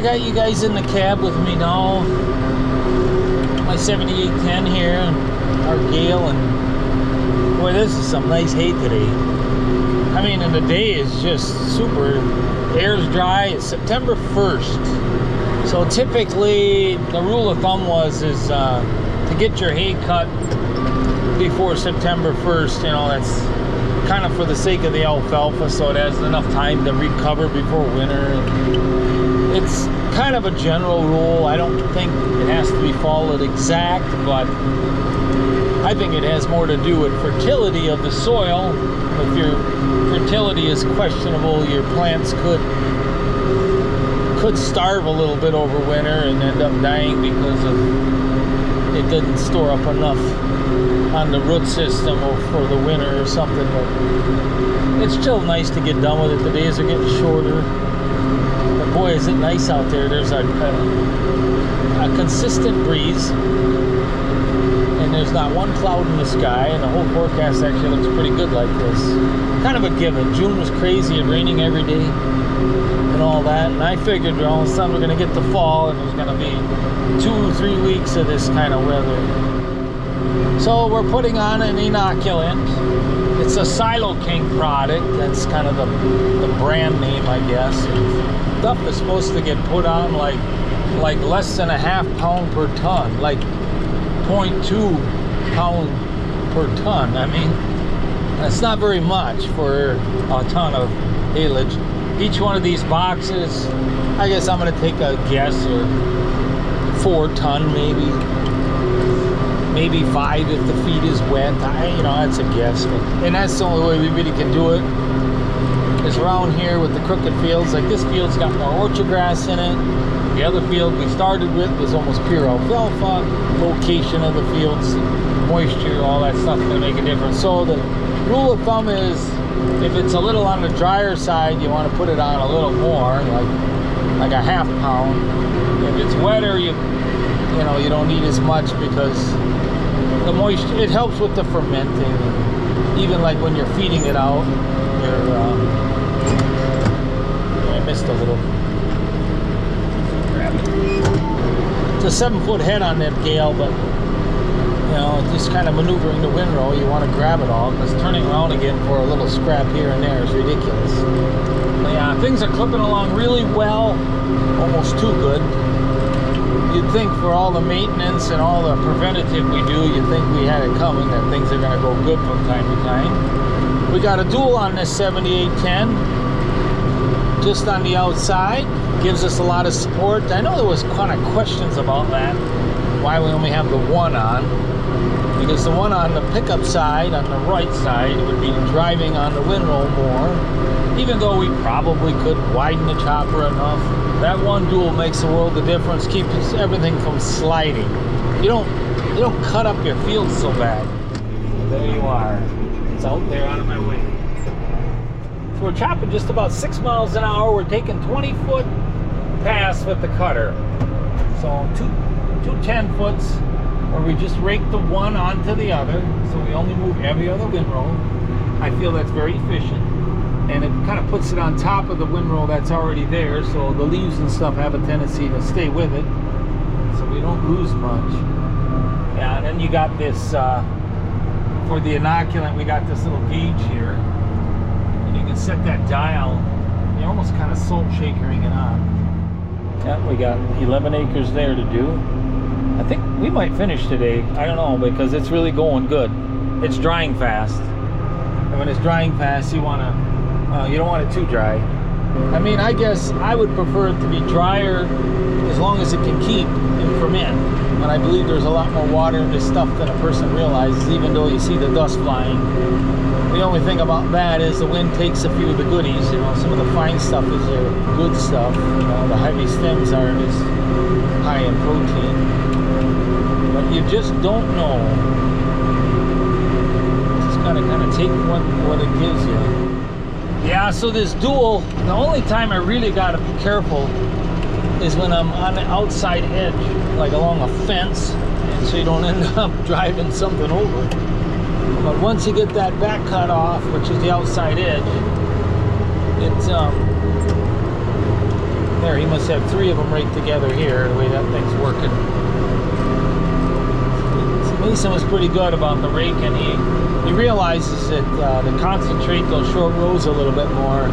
got you guys in the cab with me now. My 7810 here, our Gehl, and boy, this is some nice hay today. I mean, and the day is just super. Air's dry. It's September 1st. So typically, the rule of thumb is to get your hay cut before September 1st. You know, that's kind of for the sake of the alfalfa, so it has enough time to recover before winter. It's kind of a general rule. I don't think it has to be followed exact, but I think it has more to do with fertility of the soil. If your fertility is questionable, your plants could starve a little bit over winter and end up dying because of it didn't store up enough on the root system for the winter or something. But it's still nice to get done with it. The days are getting shorter. But boy, is it nice out there. There's a consistent breeze, and there's not one cloud in the sky, and the whole forecast actually looks pretty good like this. Kind of a given. June was crazy and raining every day and all that, and I figured all of a sudden we're going to get the fall and there's going to be 2-3 weeks of this kind of weather. So we're putting on an inoculant. It's a Silage product. That's kind of the brand name, I guess. Stuff is supposed to get put on like less than a half pound per ton, like 0.2 pound per ton. I mean, that's not very much for a ton of haylage. Each one of these boxes, I guess I'm going to take a guess, or 4 ton maybe 5 if the feed is wet. You know, that's a guess. And that's the only way we really can do it, is around here with the crooked fields. Like this field's got more orchard grass in it. The other field we started with was almost pure alfalfa. Location of the fields, moisture, all that stuff can make a difference. So the rule of thumb is, if it's a little on the drier side, you want to put it on a little more, like a half pound. If it's wetter, you know, you don't need as much, because the moisture, it helps with the fermenting. Even like when you're feeding it out, I missed a little. Grab it. It's a 7-foot head on that Gehl, but you know, just kind of maneuvering the windrow, you want to grab it all, because turning around again for a little scrap here and there is ridiculous. But yeah, things are clipping along really well, almost too good. You'd think for all the maintenance and all the preventative we do, you'd think we had it coming, that things are going to go good from time to time. We got a dual on this 7810, just on the outside. Gives us a lot of support. I know there was kind of questions about that, why we only have the one on. Because the one on the pickup side, on the right side, would be driving on the windrow more. Even though we probably could widen the chopper enough, that one dual makes a world of difference. Keeps everything from sliding. You don't cut up your field so bad. There you are. It's out there out of my way. So we're chopping just about 6 miles an hour. We're taking 20-foot pass with the cutter. So two 10-foots. Where we just rake the one onto the other, so we only move every other windrow. I feel that's very efficient, and it kind of puts it on top of the windrow that's already there, so the leaves and stuff have a tendency to stay with it, so we don't lose much. Yeah, and then you got this, for the inoculant, we got this little gauge here, and you can set that dial. You're almost kind of salt shakering it on. Yeah, we got 11 acres there to do. I think we might finish today. I don't know, because it's really going good. It's drying fast, and when it's drying fast, you don't want it too dry. I mean, I guess I would prefer it to be drier as long as it can keep and ferment. But I believe there's a lot more water in this stuff than a person realizes, even though you see the dust flying. The only thing about that is the wind takes a few of the goodies. You know, some of the fine stuff is the good stuff. You know, the heavy stems aren't as high in protein. But you just don't know. Just gotta kind of take what it gives you. Yeah, so this dual, the only time I really gotta be careful is when I'm on the outside edge, like along a fence, and so you don't end up driving something over. But once you get that back cut off, which is the outside edge, it's There, he must have 3 of them right together here, the way that thing's working. So Mason was pretty good about the raking. He realizes that to concentrate those short rows a little bit more,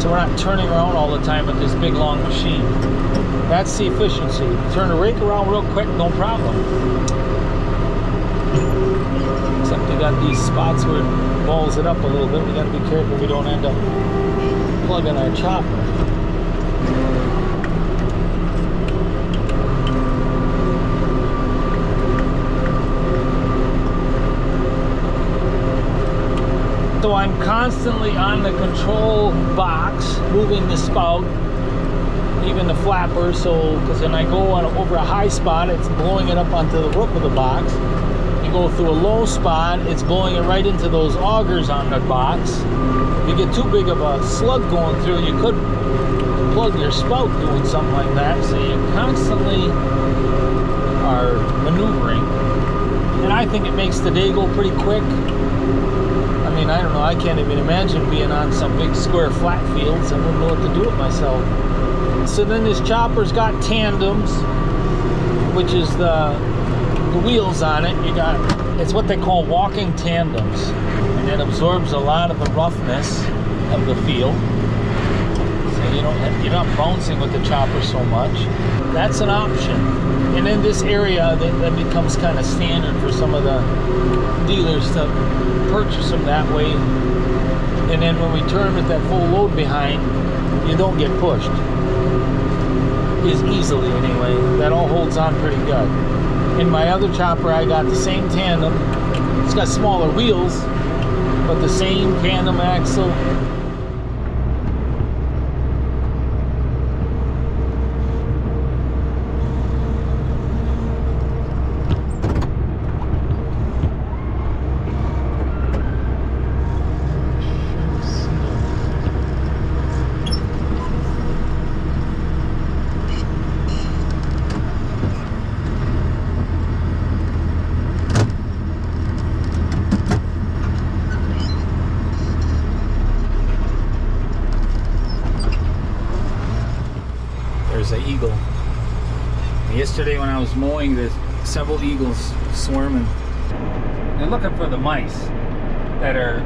so we're not turning around all the time with this big long machine. That's the efficiency. Turn the rake around real quick, no problem. Except we got these spots where it balls it up a little bit. We got to be careful we don't end up plugging our chopper. So I'm constantly on the control box, moving the spout, even the flapper, so because when I go over a high spot, it's blowing it up onto the roof of the box. You go through a low spot, it's blowing it right into those augers on the box. If you get too big of a slug going through, you could plug your spout doing something like that. So you constantly are maneuvering, and I think it makes the day go pretty quick. I mean, I don't know, I can't even imagine being on some big square flat fields. I wouldn't know what to do with myself. So then this chopper's got tandems, which is the wheels on it. You got, it's what they call walking tandems, and it absorbs a lot of the roughness of the field. So you're not bouncing with the chopper so much. That's an option. And in this area, that becomes kind of standard for some of the dealers to purchase them that way. And then when we turn with that full load behind, you don't get pushed as easily anyway. That all holds on pretty good. In my other chopper, I got the same tandem. It's got smaller wheels, but the same tandem axle. The eagle. Yesterday when I was mowing, there's several eagles swarming. They're looking for the mice that are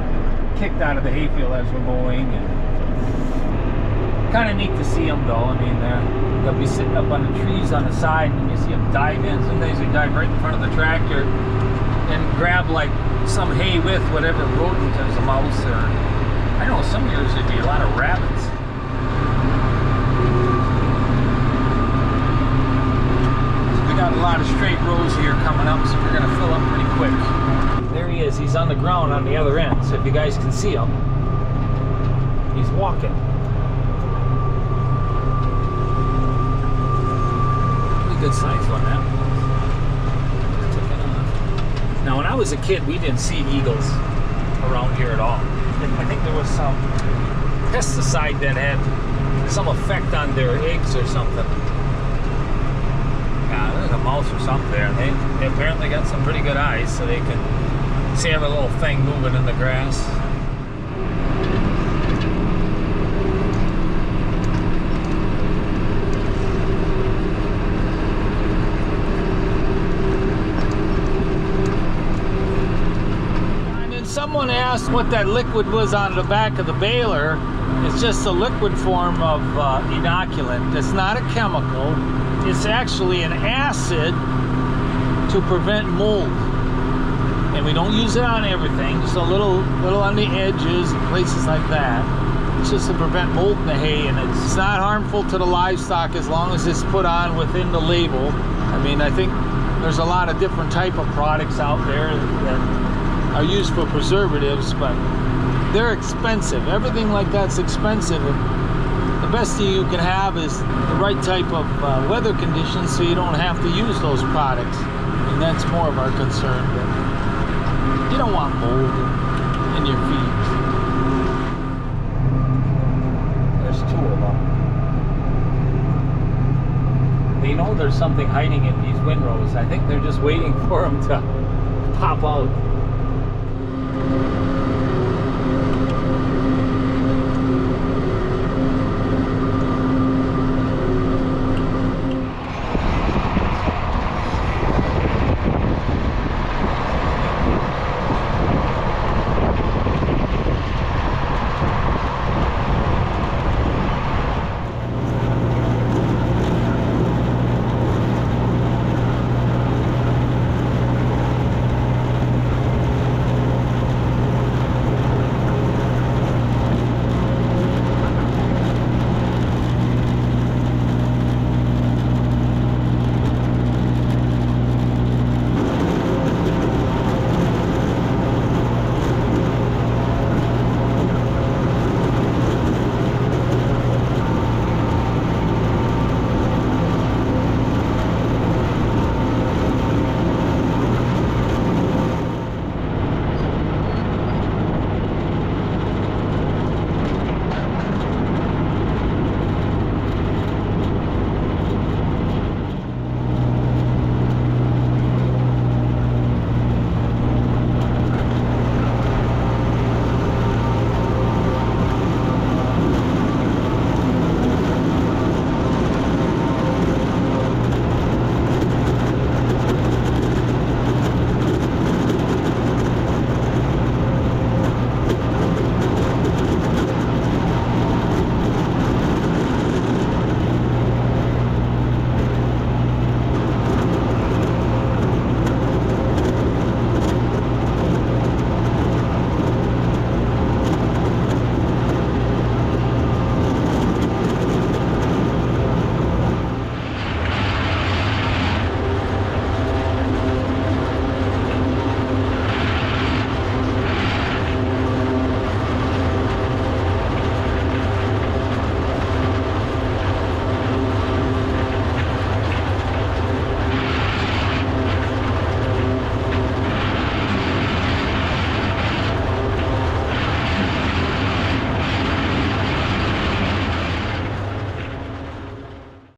kicked out of the hayfield as we're mowing. And kind of neat to see them though. I mean, they'll be sitting up on the trees on the side, and you see them dive in. Sometimes they dive right in front of the tractor and grab like some hay with whatever rodent, there's a mouse, or I know some years there'd be a lot of rabbits. Got a lot of straight rows here coming up, so we're going to fill up pretty quick. There he is. He's on the ground on the other end, so if you guys can see him, he's walking. Pretty good size one, that. Now, when I was a kid, we didn't see eagles around here at all. I think there was some pesticide that had some effect on their eggs or something. There's a mouse or something there. They apparently got some pretty good eyes, so they can see every little thing moving in the grass. And then someone asked what that liquid was on the back of the baler. It's just a liquid form of inoculant. It's not a chemical. It's actually an acid to prevent mold, and we don't use it on everything, just a little on the edges and places like that. It's just to prevent mold in the hay, and it's not harmful to the livestock as long as it's put on within the label. I mean, I think there's a lot of different type of products out there that are used for preservatives, but they're expensive. Everything like that's expensive. The best thing you can have is the right type of weather conditions, so you don't have to use those products, and that's more of our concern. But you don't want mold in your feed. There's 2 of them. They know there's something hiding in these windrows. I think they're just waiting for them to pop out.